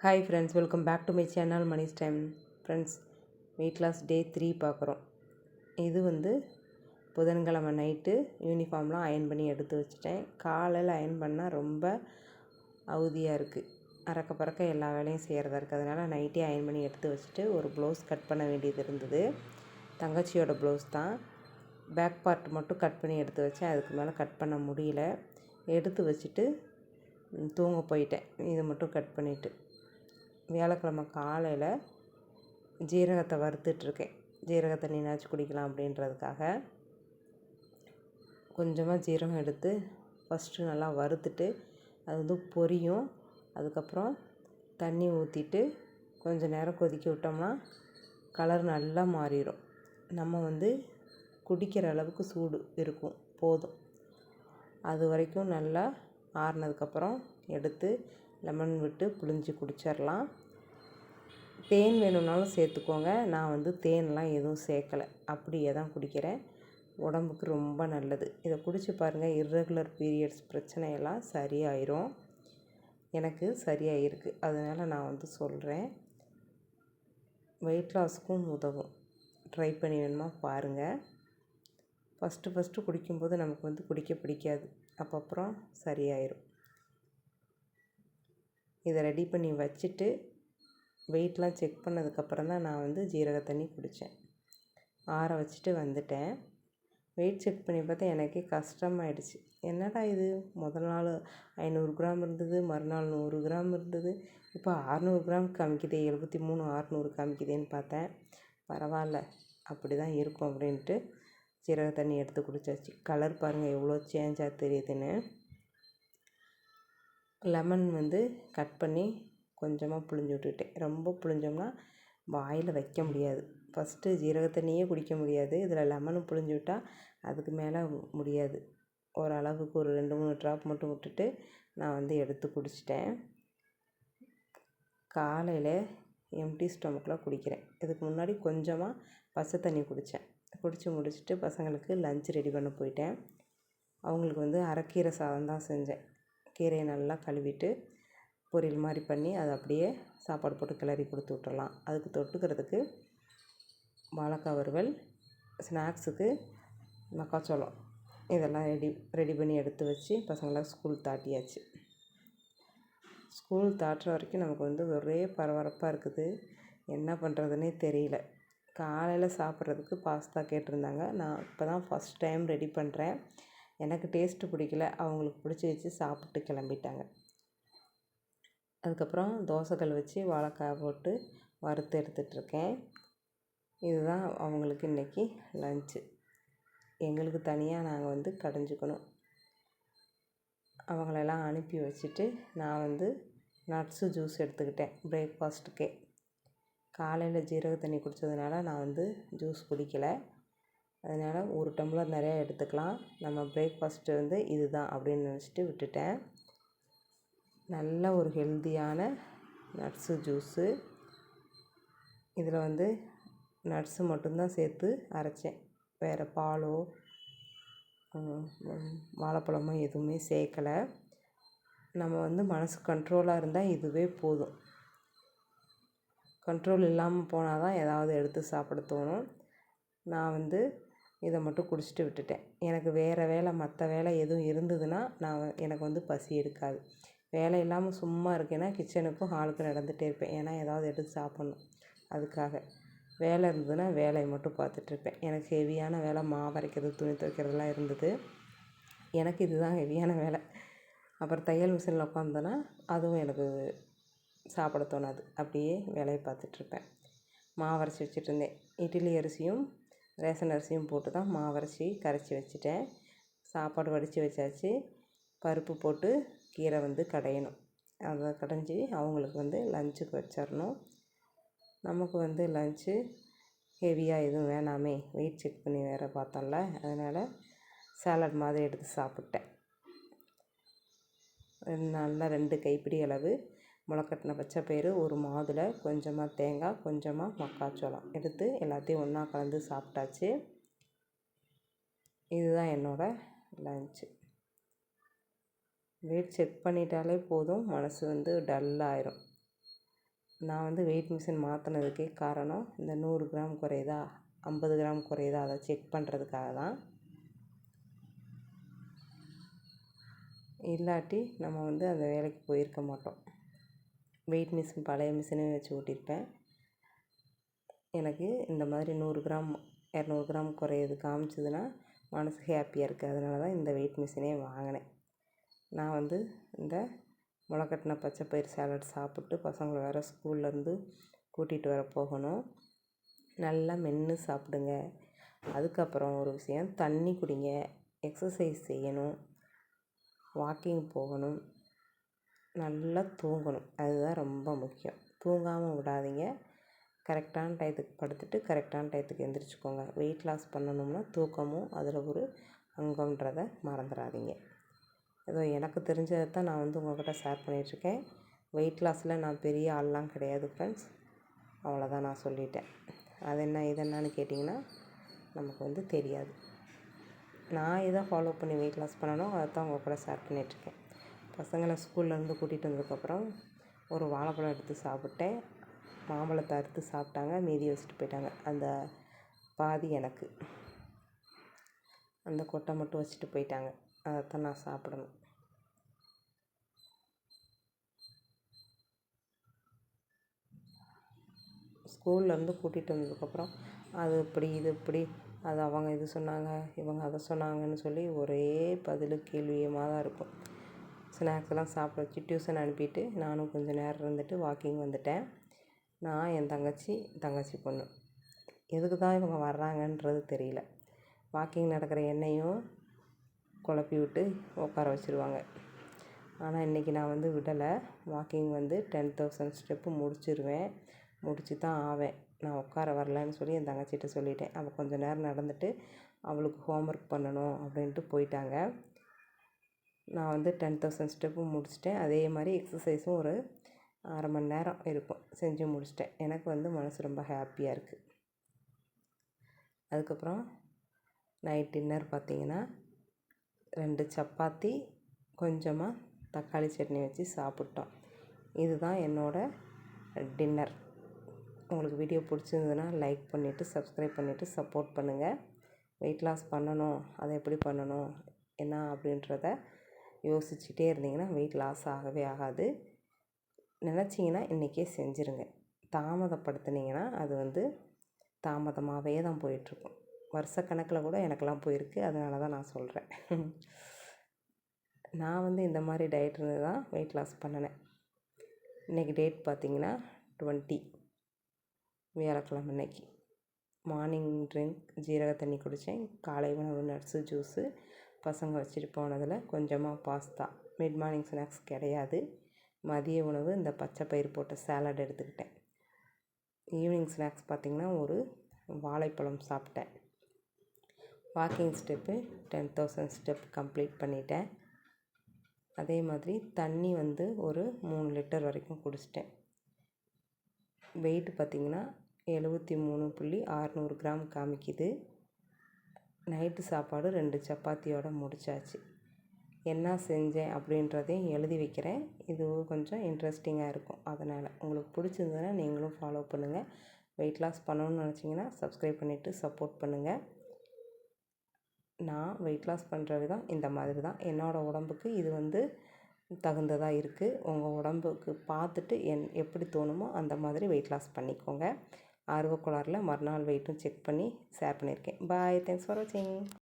Hi friends, welcome back to my channel Manis time. Friends, weight loss day 3 பார்க்குறோம். இது புதன்கிழமை night யூனிஃபார்ம்லாம் iron பண்ணி எடுத்து வச்சுட்டேன். காலையில் அயன் பண்ணால் ரொம்ப அவதியாக இருக்குது. அறக்க பறக்க எல்லா வேலையும் செய்கிறதா இருக்குது. அதனால் நைட்டே அயன் பண்ணி எடுத்து வச்சுட்டு ஒரு ப்ளவுஸ் கட் பண்ண வேண்டியது இருந்தது. தங்கச்சியோட ப்ளவுஸ் தான். பேக் பார்ட் மட்டும் கட் பண்ணி எடுத்து வச்சேன். அதுக்கு மேலே கட் பண்ண முடியல. எடுத்து வச்சுட்டு தூங்க போயிட்டேன். இதை மட்டும் கட் பண்ணிவிட்டு வியாழக்கிழமை காலையில் ஜீரகத்தை வறுத்துட்ருக்கேன். ஜீரக தண்ணினாச்சும் குடிக்கலாம் அப்படின்றதுக்காக கொஞ்சமாக ஜீரகம் எடுத்து ஃபஸ்ட்டு நல்லா வறுத்துட்டு அது பொரியும். அதுக்கப்புறம் தண்ணி ஊற்றிட்டு கொஞ்சம் நேரம் கொதிக்க விட்டோம்னா கலர் நல்லா மாறிடும். நம்ம குடிக்கிற அளவுக்கு சூடு இருக்கும் போதும். அது வரைக்கும் நல்லா ஆறுனதுக்கப்புறம் எடுத்து லெமன் விட்டு புழிஞ்சு குடிச்சிடலாம். தேன் வேணும்னாலும் சேர்த்துக்கோங்க. நான் தேன்லாம் எதுவும் சேர்க்கலை, அப்படியே தான் குடிக்கிறேன். உடம்புக்கு ரொம்ப நல்லது. இதை குடித்து பாருங்கள். இர்ரெகுலர் பீரியட்ஸ் பிரச்சனையெல்லாம் சரியாயிரும். எனக்கு சரியாயிருக்கு. அதனால் நான் சொல்கிறேன். வெயிட் லாஸ்க்கும் உதவும். ட்ரை பண்ணி வேணுமா பாருங்கள். ஃபஸ்ட்டு குடிக்கும்போது நமக்கு குடிக்க பிடிக்காது. அப்புறம் சரியாயிரும். இதை ரெடி பண்ணி வச்சுட்டு வெயிட்லாம் செக் பண்ணதுக்கப்புறம் தான் நான் ஜீரக தண்ணி குடித்தேன். ஆற வச்சுட்டு வந்துட்டேன். வெயிட் செக் பண்ணி பார்த்தா எனக்கே கஷ்டமாயிடுச்சு. என்னடா இது, முதல் நாள் 500 கிராம் இருந்தது, மறுநாள் 100 கிராம் இருந்தது, இப்போ 600 கிராம் காமிக்குதே, 73 600 காமிக்குதேன்னு பார்த்தேன். பரவாயில்ல, அப்படி தான் இருக்கும் அப்படின்ட்டு ஜீரக தண்ணி எடுத்து குடித்தாச்சு. கலர் பாருங்கள் எவ்வளோ சேஞ்சாக தெரியுதுன்னு. லெமன் கட் பண்ணி கொஞ்சமாக புழிஞ்சு விட்டுட்டேன். ரொம்ப புழிஞ்சோம்னா வாயில் வைக்க முடியாது. ஃபஸ்ட்டு ஜீரக தண்ணியே குடிக்க முடியாது. இதில் லெமனும் புழிஞ்சு விட்டால் அதுக்கு மேலே முடியாது. ஓரளவுக்கு ஒரு 2-3 ட்ராப் மட்டும் விட்டுட்டு நான் எடுத்து குடிச்சிட்டேன். காலையில் எம்டி ஸ்டொமக்கில் குடிக்கிறேன். இதுக்கு முன்னாடி கொஞ்சமாக பச்சை தண்ணி குடித்தேன். குடித்து முடிச்சுட்டு பசங்களுக்கு லஞ்ச் ரெடி பண்ண போயிட்டேன். அவங்களுக்கு அரைக்கீரை சாதம் தான் செஞ்சேன். கீரையை நல்லா கழுவிட்டு பொரியல் மாதிரி பண்ணி அதை அப்படியே சாப்பாடு போட்டு கிளறி கொடுத்து விட்டுறலாம். அதுக்கு தொட்டுக்கிறதுக்கு வாழைக்காய் வறுவல், ஸ்நாக்ஸுக்கு மக்காச்சோளம், இதெல்லாம் ரெடி பண்ணி எடுத்து வச்சு பசங்களாம் ஸ்கூல் தாட்டியாச்சு. ஸ்கூல் தாட்டுற வரைக்கும் நமக்கு ஒரே பரபரப்பாக இருக்குது. என்ன பண்ணுறதுனே தெரியல. காலையில் சாப்பிட்றதுக்கு பாஸ்தா கேட்டிருந்தாங்க. நான் இப்போ தான் ஃபஸ்ட் டைம் ரெடி பண்ணுறேன். எனக்கு டேஸ்ட்டு பிடிக்கல. அவங்களுக்கு பிடிச்சி வச்சு சாப்பிட்டு கிளம்பிட்டாங்க. அதுக்கப்புறம் தோசைக்கல் வச்சு வாழைக்காய் போட்டு வறுத்து எடுத்துகிட்ருக்கேன். இதுதான் அவங்களுக்கு இன்றைக்கி லன்ச்சு. எங்களுக்கு தனியாக நாங்கள் கடைஞ்சிக்கணும். அவங்களெல்லாம் அனுப்பி வச்சுட்டு நான் நட்ஸு ஜூஸ் எடுத்துக்கிட்டேன் பிரேக்ஃபாஸ்ட்டுக்கே. காலையில் ஜீரக தண்ணி குடித்ததுனால நான் ஜூஸ் குடிக்கலை. அதனால் ஒரு டம்ளர் நிறையா எடுத்துக்கலாம். நம்ம பிரேக்ஃபாஸ்ட்டு இதுதான் அப்படின்னு நினச்சிட்டு விட்டுட்டேன். நல்ல ஒரு ஹெல்த்தியான நட்ஸு ஜூஸு. இதில் நட்ஸு மட்டும்தான் சேர்த்து அரைச்சேன். வேறு பாலோ வாழைப்பழமோ எதுவுமே சேர்க்கலை. நம்ம மனசு கண்ட்ரோலாக இருந்தால் இதுவே போதும். கண்ட்ரோல் இல்லாமல் போனால் தான் ஏதாவது எடுத்து சாப்பிட தோணும். நான் இதை மட்டும் குடிச்சிட்டு விட்டுட்டேன். எனக்கு வேறு வேலை மற்ற வேலை எதுவும் இருந்ததுன்னா எனக்கு பசி எடுக்காது. வேலை இல்லாமல் சும்மா இருக்கேன்னா கிச்சனுக்கும் ஹாலுக்கும் நடந்துகிட்டே இருப்பேன். ஏன்னா ஏதாவது எடுத்து சாப்பிட்ணும். அதுக்காக வேலை இருந்ததுன்னா வேலையை மட்டும் பார்த்துட்ருப்பேன். எனக்கு ஹெவியான வேலை மாவு அரைக்கிறது, துணி துவைக்கிறதுலாம் இருந்தது. எனக்கு இதுதான் ஹெவியான வேலை. அப்புறம் தையல் மிஷினில் உட்காந்தோன்னா அதுவும் எனக்கு சாப்பிட தோணாது. அப்படியே வேலையை பார்த்துட்ருப்பேன். மாவு அரைச்சி வச்சுட்ருந்தேன். இட்லி அரிசியும் ரேஷன் அரிசியும் போட்டு தான் மாவரைச்சி கரைச்சி வச்சுட்டேன். சாப்பாடு வடித்து வச்சாச்சு. பருப்பு போட்டு கீரை கடையணும். அதை கடைஞ்சி அவங்களுக்கு லஞ்சுக்கு வச்சிடணும். நமக்கு லன்ச்சு ஹெவியாக எதுவும் வேணாமே, வெயிட் செக் பண்ணி வேறு பார்த்தோம்ல, அதனால் சாலட் மாதிரி எடுத்து சாப்பிட்டேன். நல்லா 2 கைப்பிடி அளவு முளைக்கட்டின பச்சைப்பயிறு, ஒரு மாதுளை, கொஞ்சமாக தேங்காய், கொஞ்சமாக மக்காச்சோளம் எடுத்து எல்லாத்தையும் ஒன்றா கலந்து சாப்பிட்டாச்சு. இதுதான் என்னோடய லன்ச்சு. வெயிட் செக் பண்ணிட்டாலே போதும், மனசு டல்லாயிரும். நான் வந்து வெயிட் மிஷின் மாற்றினதுக்கே காரணம் இந்த 100 கிராம் குறையுதா 50 கிராம் குறையுதா அதை செக் பண்ணுறதுக்காக தான். இல்லாட்டி நம்ம வந்து அந்த வேலைக்கு போயிருக்க மாட்டோம். வெயிட் மிஷின் பழைய மிஷினே வச்சு ஓட்டியிருப்பேன். எனக்கு இந்த மாதிரி 100 கிராம் 200 கிராம் குறையுது காமிச்சதுன்னா மனசு ஹாப்பியாக இருக்குது. அதனால தான் இந்த வெயிட் மிஷினே வாங்கினேன். நான் வந்து இந்த முளைக்கட்டின பச்சைப்பயிறு சாலட் சாப்பிட்டு பசங்களை வேறு ஸ்கூல்லேருந்து கூட்டிகிட்டு வர போகணும். நல்லா மென்று சாப்பிடுங்க. அதுக்கப்புறம் ஒரு விஷயம், தண்ணி குடிங்க, எக்ஸசைஸ் செய்யணும், வாக்கிங் போகணும், நல்லா தூங்கணும். அதுதான் ரொம்ப முக்கியம். தூங்காமல் விடாதீங்க. கரெக்டான டயத்துக்கு படுத்துட்டு கரெக்டான டயத்துக்கு எந்திரிச்சிக்கோங்க. வெயிட் லாஸ் பண்ணணும்னா தூக்கமும் அதில் ஒரு அங்கம்ன்றதை மறந்துடாதீங்க. ஏதோ எனக்கு தெரிஞ்சதை தான் நான் வந்து உங்கள்கிட்ட ஷேர் பண்ணிகிட்ருக்கேன். வெயிட் லாஸில் நான் பெரிய ஆள்லாம் கிடையாது ஃப்ரெண்ட்ஸ். அவ்வளோதான், நான் சொல்லிட்டேன். அது என்ன இது என்னன்னு கேட்டிங்கன்னா நமக்கு வந்து தெரியாது. நான் எதை ஃபாலோ பண்ணி வெயிட் லாஸ் பண்ணணும் அதை தான் உங்கள் கூட ஷேர் பண்ணிகிட்ருக்கேன். பசங்களை ஸ்கூல்லேருந்து கூட்டிகிட்டு வந்ததுக்கப்புறம் ஒரு வாழைப்பழம் எடுத்து சாப்பிட்டேன். மாம்பழத்தை அறுத்து சாப்பிட்டாங்க, மீதி வச்சுட்டு போயிட்டாங்க. அந்த பாதி எனக்கு, அந்த கொட்டை மட்டும் வச்சுட்டு போயிட்டாங்க. அதைத்தான் நான் சாப்பிடணும். ஸ்கூல்லேருந்து கூட்டிகிட்டு வந்ததுக்கப்புறம் அது இப்படி இது இப்படி, அது அவங்க இது சொன்னாங்க இவங்க அதை சொன்னாங்கன்னு சொல்லி ஒரே பதில் கேள்வியுமாக தான் இருக்கும். ஸ்நாக்ஸ்லாம் சாப்பிட வச்சு டியூஷன் அனுப்பிட்டு நானும் கொஞ்சம் நேரம் இருந்துட்டு வாக்கிங் வந்துட்டேன். நான் என் தங்கச்சி பொண்ணு. எதுக்கு தான் இவங்க வர்றாங்கன்றது தெரியல. வாக்கிங் நடக்கிற என்னையும் குழப்பி விட்டு உட்கார வச்சுருவாங்க. ஆனால் இன்றைக்கி நான் வந்து விடலை. வாக்கிங் வந்து 10,000 ஸ்டெப்பு முடிச்சு தான் ஆவேன். நான் உட்கார வரலன்னு சொல்லி என் தங்கச்சிட்ட சொல்லிட்டேன். அவள் கொஞ்சம் நேரம் நடந்துட்டு அவளுக்கு ஹோம்ஒர்க் பண்ணணும் அப்படின்ட்டு போயிட்டாங்க. நான் வந்து 10,000 ஸ்டெப்பு முடிச்சிட்டேன். அதே மாதிரி எக்ஸசைஸும் ஒரு அரை மணி நேரம் இருக்கும், செஞ்சு முடிச்சிட்டேன். எனக்கு வந்து மனசு ரொம்ப ஹாப்பியாக இருக்குது. அதுக்கப்புறம் நைட் டின்னர் பார்த்திங்கன்னா 2 சப்பாத்தி, கொஞ்சமாக தக்காளி சட்னி வச்சு சாப்பிட்டோம். இதுதான் என்னோடய டின்னர். உங்களுக்கு வீடியோ பிடிச்சிருந்ததுன்னா லைக் பண்ணிவிட்டு சப்ஸ்கிரைப் பண்ணிவிட்டு சப்போர்ட் பண்ணுங்கள். வெயிட் லாஸ் பண்ணணும், அதை எப்படி பண்ணணும் என்ன அப்படின்றத யோசிச்சுட்டே இருந்தீங்கன்னா வெயிட் லாஸ் ஆகவே ஆகாது. நினச்சிங்கன்னா இன்றைக்கே செஞ்சுருங்க. தாமதப்படுத்துனீங்கன்னா அது வந்து தாமதமாகவே தான் போயிட்டுருக்கும். வருஷக்கணக்கில் கூட எனக்கெல்லாம் போயிருக்கு. அதனால தான் நான் சொல்கிறேன். நான் வந்து இந்த மாதிரி டயட் இருந்து தான் வெயிட் லாஸ் பண்ணினேன். இன்றைக்கி டேட் பார்த்திங்கன்னா 20 வியாழக்கிழமை. இன்றைக்கி மார்னிங் ட்ரிங்க் ஜீரக தண்ணி குடித்தேன். காலை உணவு நட்ஸு ஜூஸு, பசங்க வச்சுட்டு போனதில் கொஞ்சமாக பாஸ்தா. மிட் மார்னிங் ஸ்நாக்ஸ் கிடையாது. மதிய உணவு இந்த பச்சை பயிறு போட்ட சாலட் எடுத்துக்கிட்டேன். ஈவினிங் ஸ்நாக்ஸ் பார்த்திங்கன்னா ஒரு வாழைப்பழம் சாப்பிட்டேன். வாக்கிங் ஸ்டெப்பு 10,000 ஸ்டெப் கம்ப்ளீட் பண்ணிட்டேன். அதே மாதிரி தண்ணி வந்து ஒரு 3 லிட்டர் வரைக்கும் குடிச்சிட்டேன். வெயிட் பார்த்திங்கன்னா 73.600 கிராம் காமிக்குது. நைட்டு சாப்பாடு 2 சப்பாத்தியோடு முடிச்சாச்சு. என்ன செஞ்சேன் அப்படின்றதையும் எழுதி வைக்கிறேன். இது கொஞ்சம் இன்ட்ரெஸ்டிங்காக இருக்கும். அதனால் உங்களுக்கு பிடிச்சிருந்ததுன்னா நீங்களும் ஃபாலோ பண்ணுங்கள். வெயிட் லாஸ் பண்ணணும்னு நினச்சிங்கன்னா சப்ஸ்கிரைப் பண்ணிவிட்டு சப்போர்ட் பண்ணுங்கள். நான் வெயிட் லாஸ் பண்ணுற விதம் இந்த மாதிரி தான். என்னோடய உடம்புக்கு இது வந்து தகுந்ததாக இருக்குது. உங்கள் உடம்புக்கு பார்த்துட்டு எப்படி தோணுமோ அந்த மாதிரி வெயிட் லாஸ் பண்ணிக்கோங்க. ஆர்வக்கோளாறில் மறுநாள் வெயிட்டும் செக் பண்ணி ஷேர் பண்ணியிருக்கேன். பாய், தேங்க்ஸ் ஃபார் வாட்சிங்.